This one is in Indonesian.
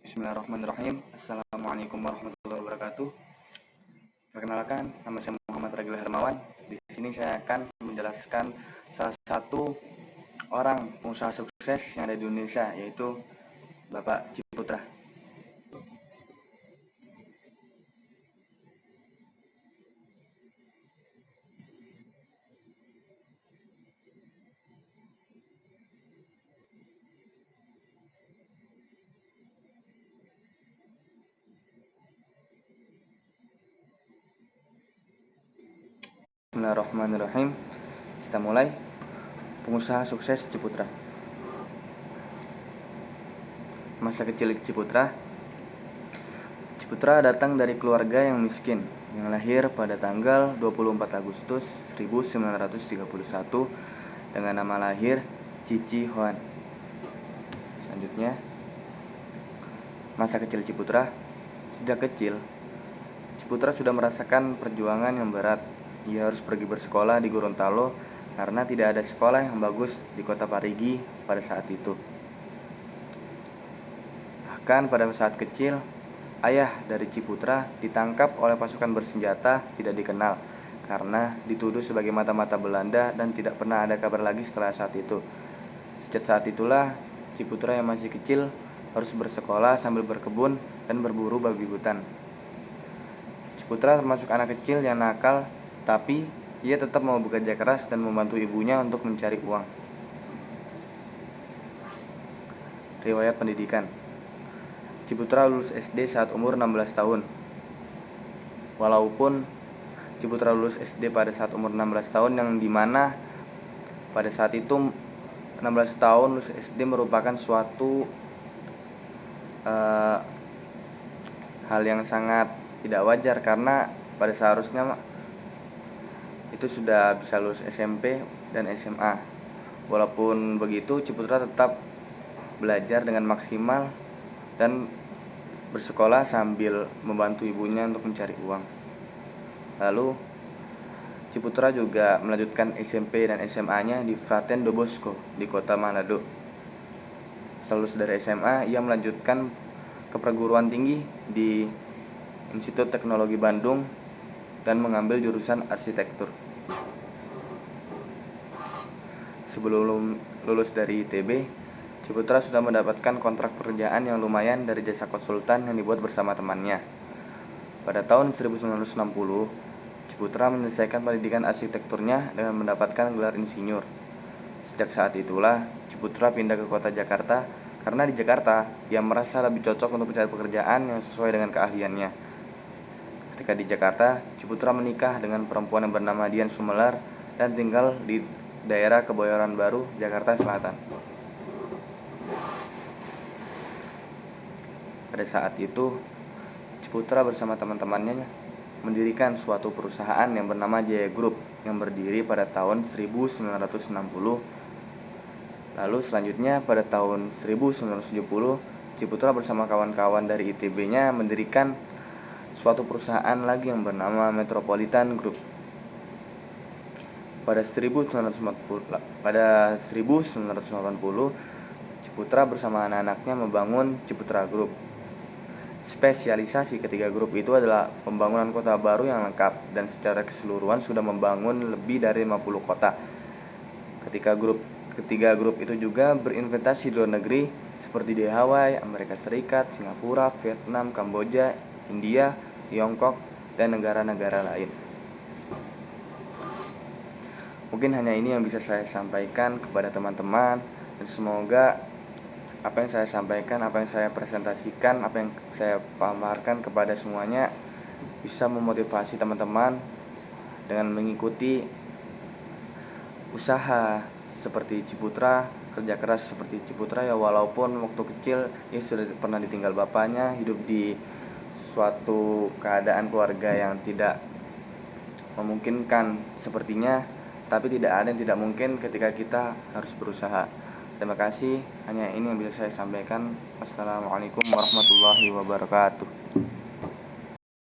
Bismillahirrahmanirrahim. Assalamualaikum warahmatullahi wabarakatuh. Perkenalkan, nama saya Muhammad Ragil Hermawan. Di sini saya akan menjelaskan salah satu orang pengusaha sukses yang ada di Indonesia, yaitu Bapak Ciputra. Bismillahirrahmanirrahim. Kita mulai. Pengusaha sukses Ciputra. Masa kecil Ciputra. Ciputra datang dari keluarga yang miskin, yang lahir pada tanggal 24 Agustus 1931 dengan nama lahir Cici Hoan. Selanjutnya, masa kecil Ciputra. Sejak kecil, Ciputra sudah merasakan perjuangan yang berat. Ia harus pergi bersekolah di Gorontalo karena tidak ada sekolah yang bagus di kota Parigi pada saat itu. Bahkan pada saat kecil, ayah dari Ciputra ditangkap oleh pasukan bersenjata tidak dikenal karena dituduh sebagai mata-mata Belanda dan tidak pernah ada kabar lagi setelah saat itu. Sejak saat itulah Ciputra yang masih kecil harus bersekolah sambil berkebun dan berburu babi hutan. Ciputra termasuk anak kecil yang nakal, tapi ia tetap mau bekerja keras dan membantu ibunya untuk mencari uang. Riwayat pendidikan. Ciputra lulus SD saat umur 16 tahun. Walaupun Ciputra lulus SD pada saat umur 16 tahun, yang dimana pada saat itu 16 tahun lulus SD merupakan suatu hal yang sangat tidak wajar, karena pada seharusnya itu sudah bisa lulus SMP dan SMA. Walaupun begitu, Ciputra tetap belajar dengan maksimal dan bersekolah sambil membantu ibunya untuk mencari uang. Lalu Ciputra juga melanjutkan SMP dan SMA-nya di Fraten do Bosco di kota Manado. Setelah lulus dari SMA, ia melanjutkan ke perguruan tinggi di Institut Teknologi Bandung dan mengambil jurusan arsitektur. Sebelum lulus dari ITB, Ciputra sudah mendapatkan kontrak pekerjaan yang lumayan dari jasa konsultan yang dibuat bersama temannya. Pada tahun 1960, Ciputra menyelesaikan pendidikan arsitekturnya dengan mendapatkan gelar insinyur. Sejak saat itulah Ciputra pindah ke kota Jakarta karena di Jakarta ia merasa lebih cocok untuk mencari pekerjaan yang sesuai dengan keahliannya. Ketika di Jakarta, Ciputra menikah dengan perempuan yang bernama Dian Sumelar dan tinggal di daerah Kebayoran Baru, Jakarta Selatan. Pada saat itu, Ciputra bersama teman-temannya mendirikan suatu perusahaan yang bernama Jaya Group yang berdiri pada tahun 1960. Lalu selanjutnya pada tahun 1970, Ciputra bersama kawan-kawan dari ITB-nya mendirikan suatu perusahaan lagi yang bernama Metropolitan Group. Pada 1980, Ciputra bersama anak-anaknya membangun Ciputra Group. Spesialisasi ketiga grup itu adalah pembangunan kota baru yang lengkap dan secara keseluruhan sudah membangun lebih dari 50 kota. Ketiga grup itu juga berinvestasi di luar negeri seperti di Hawaii, Amerika Serikat, Singapura, Vietnam, Kamboja, India, Tiongkok, dan negara-negara lain. Mungkin hanya ini yang bisa saya sampaikan kepada teman-teman, dan semoga apa yang saya sampaikan, apa yang saya presentasikan, apa yang saya paparkan kepada semuanya bisa memotivasi teman-teman dengan mengikuti usaha seperti Ciputra, kerja keras seperti Ciputra ya. Walaupun waktu kecil ia sudah pernah ditinggal bapaknya, hidup di suatu keadaan keluarga yang tidak memungkinkan sepertinya, tapi tidak ada yang tidak mungkin ketika kita harus berusaha. Terima kasih, hanya ini yang bisa saya sampaikan. Wassalamualaikum warahmatullahi wabarakatuh.